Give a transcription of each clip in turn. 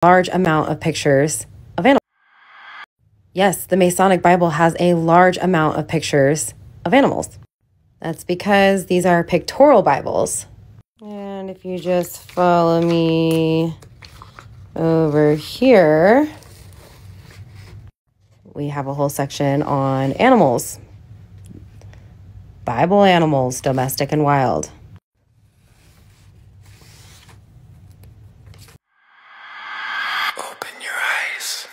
large amount of pictures of animals. Yes, the Masonic Bible has a large amount of pictures of animals. That's because these are pictorial Bibles. And if you just follow me over here, we have a whole section on animals. Bible animals, domestic and wild. Open your eyes.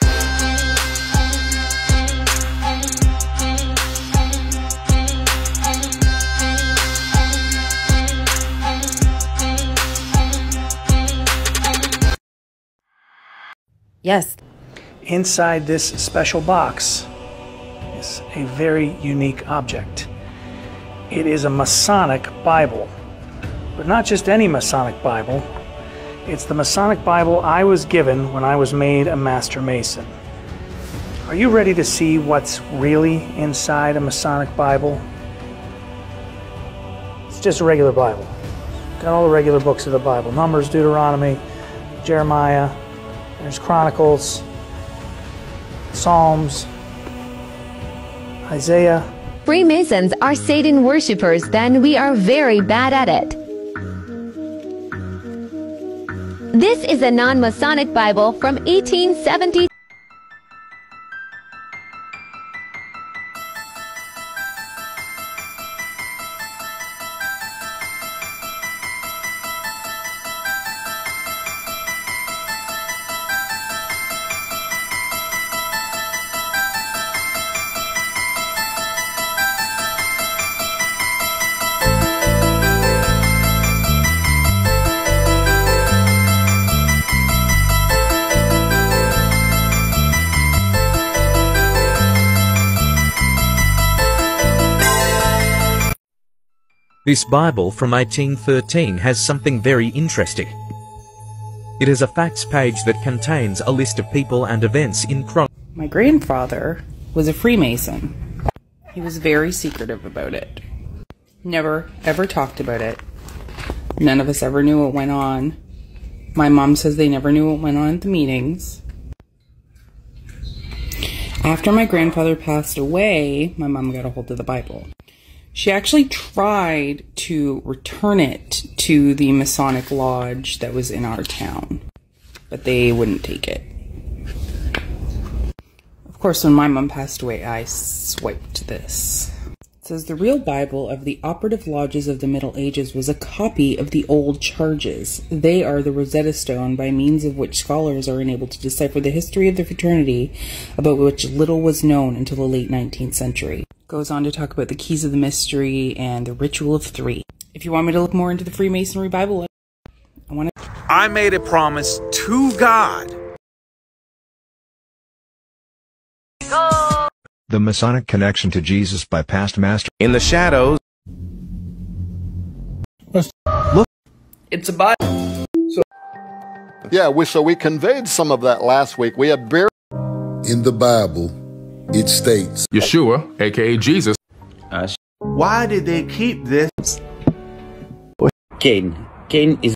Yes. Inside this special box is a very unique object. It is a Masonic Bible, but not just any Masonic Bible. It's the Masonic Bible I was given when I was made a Master Mason. Are you ready to see what's really inside a Masonic Bible? It's just a regular Bible. Got all the regular books of the Bible. Numbers, Deuteronomy, Jeremiah, there's Chronicles, Psalms, Isaiah. Freemasons are Satan worshippers, then we are very bad at it. This is a non-Masonic Bible from 1870. This Bible from 1813 has something very interesting. It is a facts page that contains a list of people and events in chronology. My grandfather was a Freemason. He was very secretive about it. Never, ever talked about it. None of us ever knew what went on. My mom says they never knew what went on at the meetings. After my grandfather passed away, my mom got a hold of the Bible. She actually tried to return it to the Masonic Lodge that was in our town, but they wouldn't take it. Of course, when my mom passed away, I swiped this. It says, the real Bible of the operative lodges of the Middle Ages was a copy of the old charges. They are the Rosetta Stone by means of which scholars are enabled to decipher the history of the fraternity, about which little was known until the late 19th century. Goes on to talk about the keys of the mystery and the ritual of three. If you want me to look more into the Freemasonry Bible, I made a promise to God. The Masonic connection to Jesus by past master. In the shadows. Look. it's a Bible. Yeah, so we conveyed some of that last week. We had buried in the Bible. It states Yeshua, aka Jesus. Why did they keep this? Cain is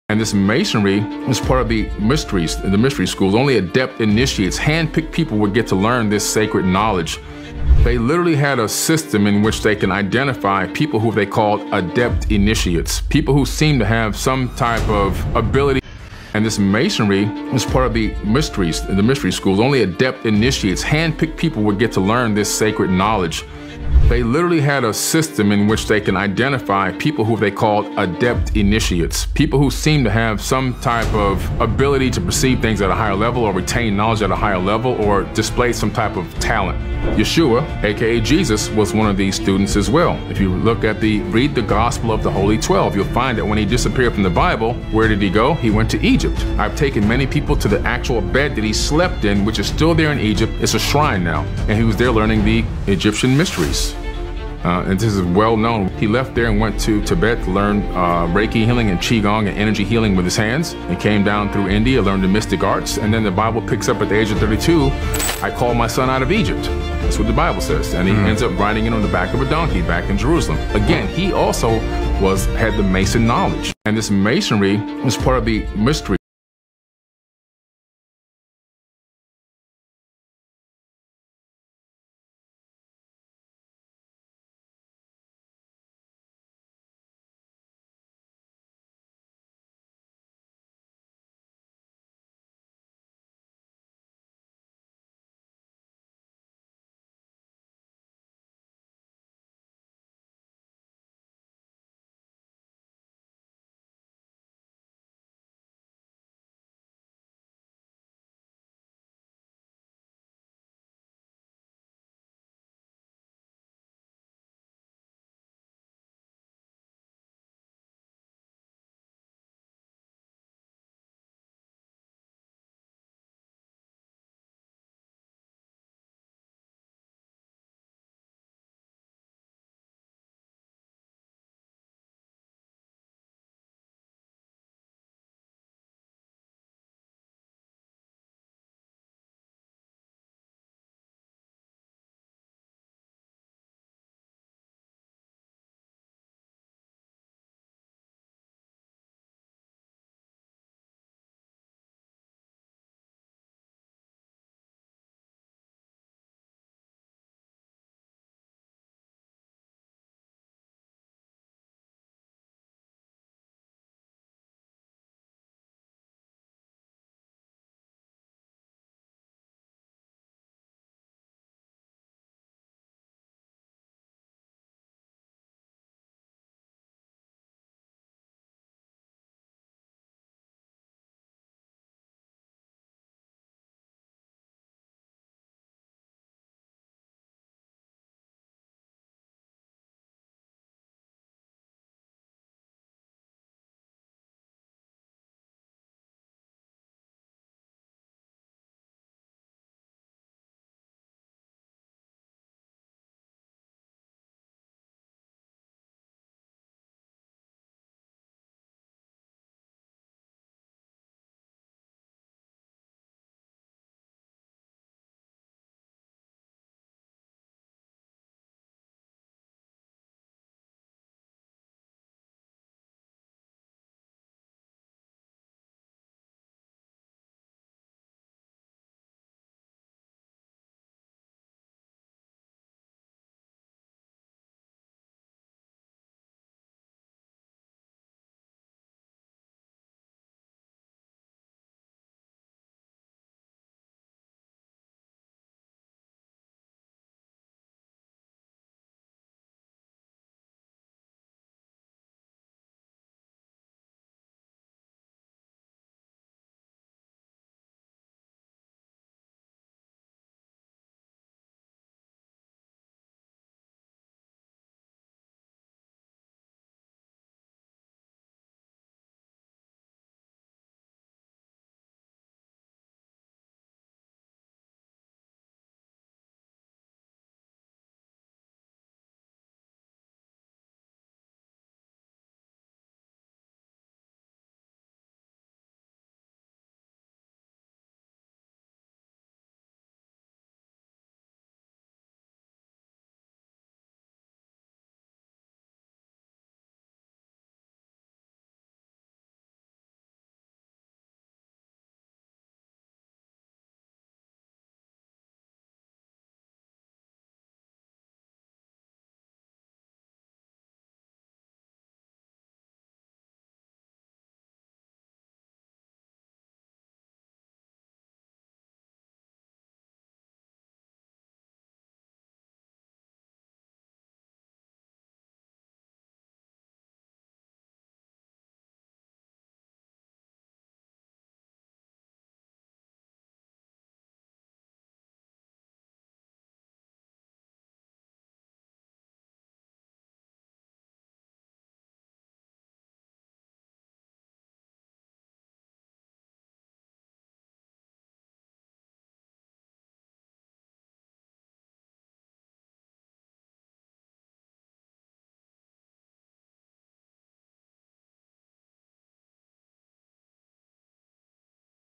and this masonry was part of the mysteries, the mystery schools. Only adept initiates, hand-picked people would get to learn this sacred knowledge. They literally had a system in which they can identify people who they called adept initiates, people who seem to have some type of ability. And this masonry was part of the mysteries, the mystery schools. Only adept initiates, hand-picked people would get to learn this sacred knowledge. They literally had a system in which they can identify people who they called adept initiates, people who seem to have some type of ability to perceive things at a higher level or retain knowledge at a higher level or display some type of talent. Yeshua, aka Jesus, was one of these students as well. If you look at read the Gospel of the Holy 12, you'll find that when he disappeared from the Bible, where did he go? He went to Egypt. I've taken many people to the actual bed that he slept in, which is still there in Egypt. It's a shrine now. And he was there learning the Egyptian mysteries. And this is well known. He left there and went to Tibet to learn Reiki healing and Qigong and energy healing with his hands. He came down through India, learned the mystic arts, and then the Bible picks up at the age of 32, I called my son out of Egypt. That's what the Bible says. And he ends up riding it on the back of a donkey back in Jerusalem. Again, he also had the Mason knowledge. And this masonry was part of the mystery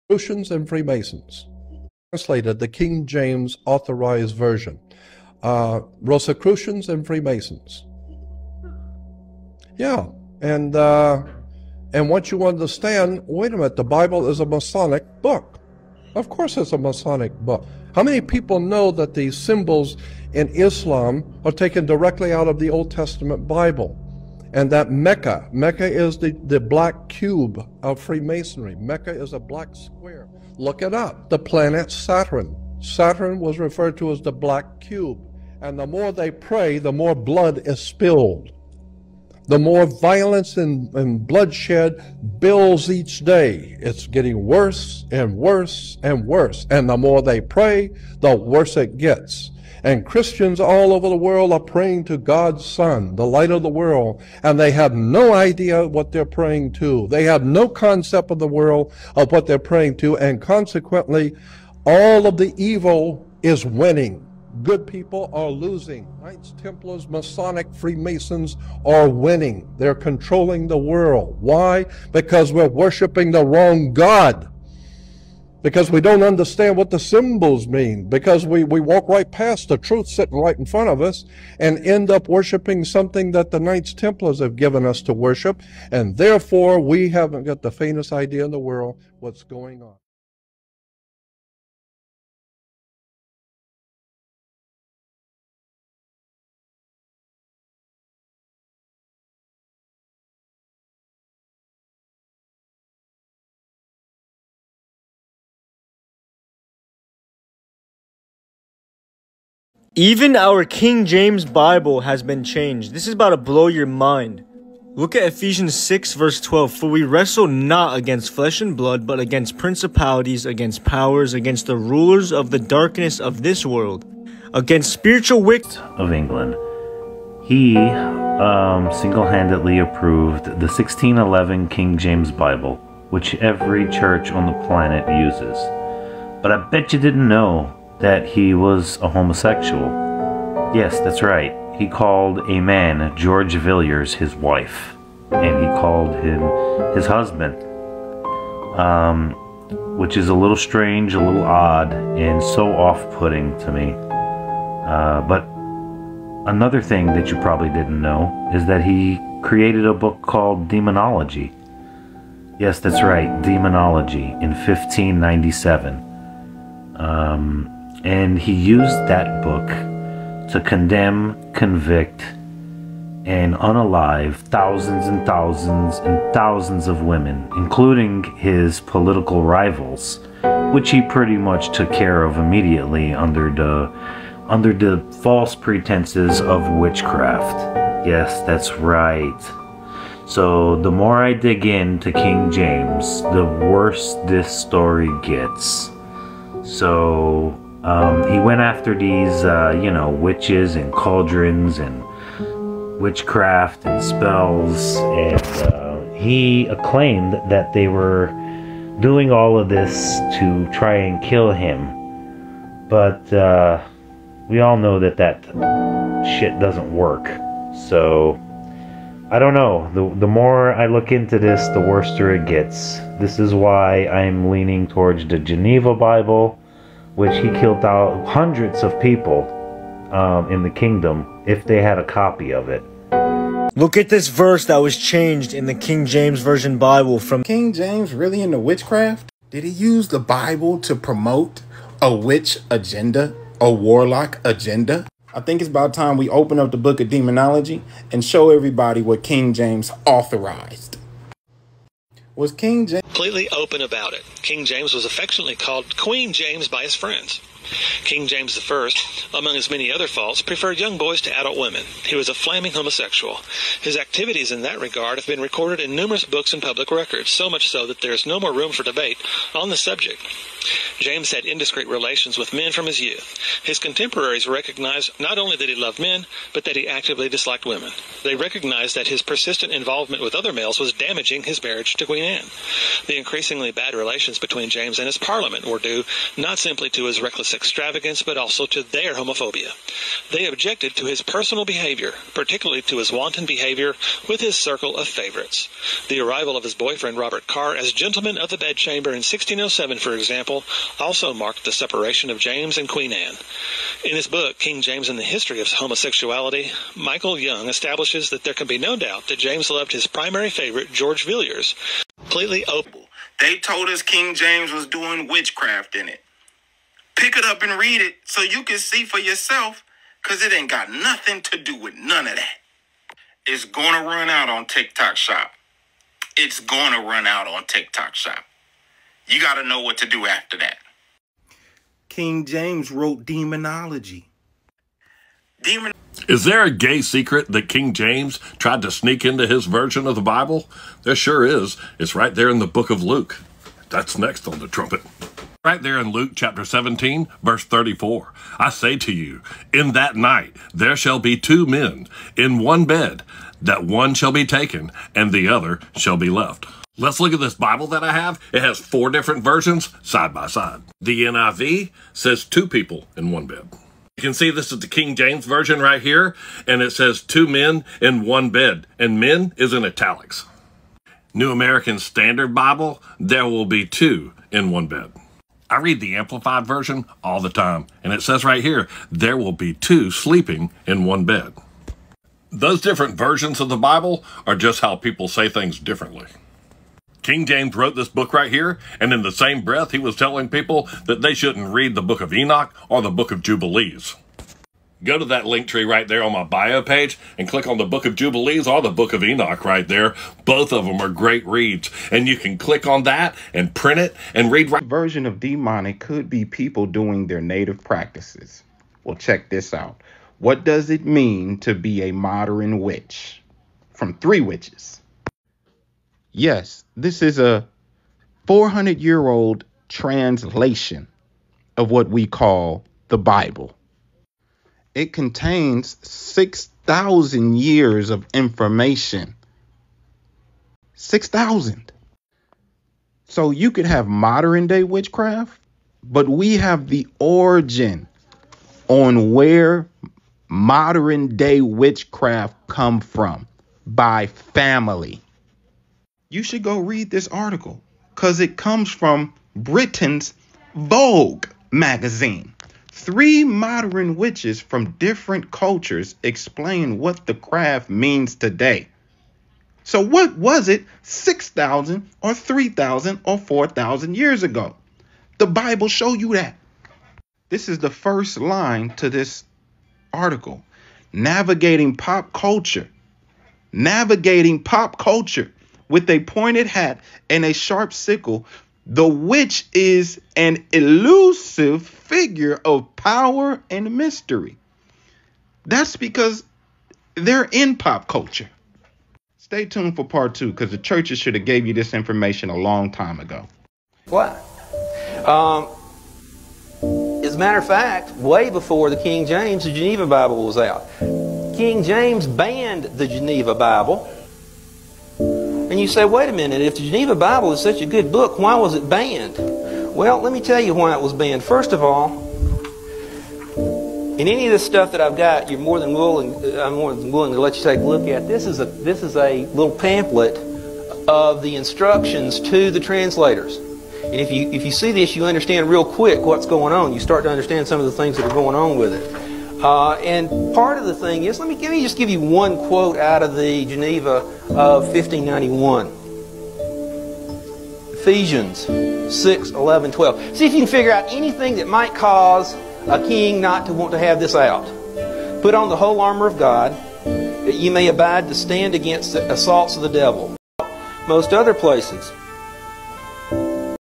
Rosicrucians and Freemasons. Translated the King James Authorized Version. Rosicrucians and Freemasons. Yeah, and once you understand, wait a minute, the Bible is a Masonic book. Of course it's a Masonic book. How many people know that the symbols in Islam are taken directly out of the Old Testament Bible? And that Mecca is the black cube of Freemasonry. Mecca is a black square. Look it up. The planet Saturn. Saturn was referred to as the black cube. And the more they pray, the more blood is spilled. The more violence and bloodshed builds each day. It's getting worse and worse and worse. And the more they pray, the worse it gets. And Christians all over the world are praying to God's Son, the light of the world, and they have no idea what they're praying to. They have no concept of the world, of what they're praying to, and consequently, all of the evil is winning. Good people are losing. Knights Templars, Masonic, Freemasons are winning. They're controlling the world. Why? Because we're worshiping the wrong God. Because we don't understand what the symbols mean. Because we walk right past the truth sitting right in front of us and end up worshiping something that the Knights Templars have given us to worship. And therefore, we haven't got the faintest idea in the world what's going on. Even our King James Bible has been changed. This is about to blow your mind. Look at Ephesians 6 verse 12. For we wrestle not against flesh and blood, but against principalities, against powers, against the rulers of the darkness of this world, against spiritual wickedness of England. He single-handedly approved the 1611 King James Bible, which every church on the planet uses. But I bet you didn't know that he was a homosexual. Yes, that's right. He called a man, George Villiers, his wife, and he called him his husband, which is a little strange, a little odd, and so off-putting to me. But another thing that you probably didn't know is that he created a book called Demonology. Yes, that's right, Demonology, in 1597. And he used that book to condemn, convict, and unalive thousands and thousands and thousands of women, including his political rivals, which he pretty much took care of immediately under the false pretenses of witchcraft. Yes, that's right. So the more I dig into King James, the worse this story gets. So he went after these, witches and cauldrons and witchcraft and spells, and he acclaimed that they were doing all of this to try and kill him. But we all know that shit doesn't work. So I don't know. The more I look into this, the worse it gets. This is why I'm leaning towards the Geneva Bible, which he killed out hundreds of people in the kingdom if they had a copy of it. Look at this verse that was changed in the King James Version Bible from King James really into witchcraft? Did he use the Bible to promote a witch agenda, a warlock agenda? I think it's about time we open up the book of Demonology and show everybody what King James authorized. Was King James completely open about it? King James was affectionately called Queen James by his friends. King James I, among his many other faults, preferred young boys to adult women. He was a flaming homosexual. His activities in that regard have been recorded in numerous books and public records, so much so that there is no more room for debate on the subject. James had indiscreet relations with men from his youth. His contemporaries recognized not only that he loved men, but that he actively disliked women. They recognized that his persistent involvement with other males was damaging his marriage to Queen Anne. The increasingly bad relations between James and his parliament were due not simply to his reckless extravagance, but also to their homophobia. They objected to his personal behavior, particularly to his wanton behavior with his circle of favorites. The arrival of his boyfriend Robert Carr as gentleman of the bedchamber in 1607, for example, also marked the separation of James and Queen Anne. In his book, King James and the History of Homosexuality, Michael Young establishes that there can be no doubt that James loved his primary favorite, George Villiers, completely open. They told us King James was doing witchcraft in it. Pick it up and read it so you can see for yourself, because it ain't got nothing to do with none of that. It's going to run out on TikTok Shop. It's going to run out on TikTok Shop. You got to know what to do after that. King James wrote demonology. Is there a gay secret that King James tried to sneak into his version of the Bible? There sure is. It's right there in the book of Luke. That's next on the trumpet. Right there in Luke chapter 17, verse 34. I say to you, in that night there shall be two men in one bed, that one shall be taken and the other shall be left. Let's look at this Bible that I have. It has 4 different versions side by side. The NIV says 2 people in one bed. You can see this is the King James Version right here, and it says 2 men in one bed, and men is in italics. New American Standard Bible, there will be 2 in one bed. I read the Amplified Version all the time, and it says right here, there will be 2 sleeping in one bed. Those different versions of the Bible are just how people say things differently. King James wrote this book right here, and in the same breath, he was telling people that they shouldn't read the book of Enoch or the book of Jubilees. Go to that link tree right there on my bio page and click on the book of Jubilees or the book of Enoch right there. Both of them are great reads, and you can click on that and print it and read right. Version of demonic could be people doing their native practices. Well, check this out. What does it mean to be a modern witch? From 3 witches. Yes, this is a 400-year-old translation of what we call the Bible. It contains 6,000 years of information. 6,000. So you could have modern day witchcraft, but we have the origin on where modern day witchcraft come from by family. You should go read this article because it comes from Britain's Vogue magazine. 3 modern witches from different cultures explain what the craft means today. So what was it 6,000 or 3,000 or 4,000 years ago? The Bible show you that. This is the first line to this article. Navigating pop culture. Navigating pop culture. With a pointed hat and a sharp sickle, the witch is an elusive figure of power and mystery. That's because they're in pop culture. Stay tuned for part 2 because the churches should have gave you this information a long time ago. What? As a matter of fact, way before the King James, the Geneva Bible was out. King James banned the Geneva Bible. And you say, wait a minute, if the Geneva Bible is such a good book, why was it banned? Well, let me tell you why it was banned. First of all, in any of this stuff that I've got, I'm more than willing to let you take a look at. This is a little pamphlet of the instructions to the translators. And if you see this, you understand real quick what's going on. You start to understand some of the things that are going on with it. And part of the thing is, let me just give you one quote out of the Geneva of 1591. Ephesians 6, 11, 12. See if you can figure out anything that might cause a king not to want to have this out. Put on the whole armor of God, that you may abide to stand against the assaults of the devil. Most other places,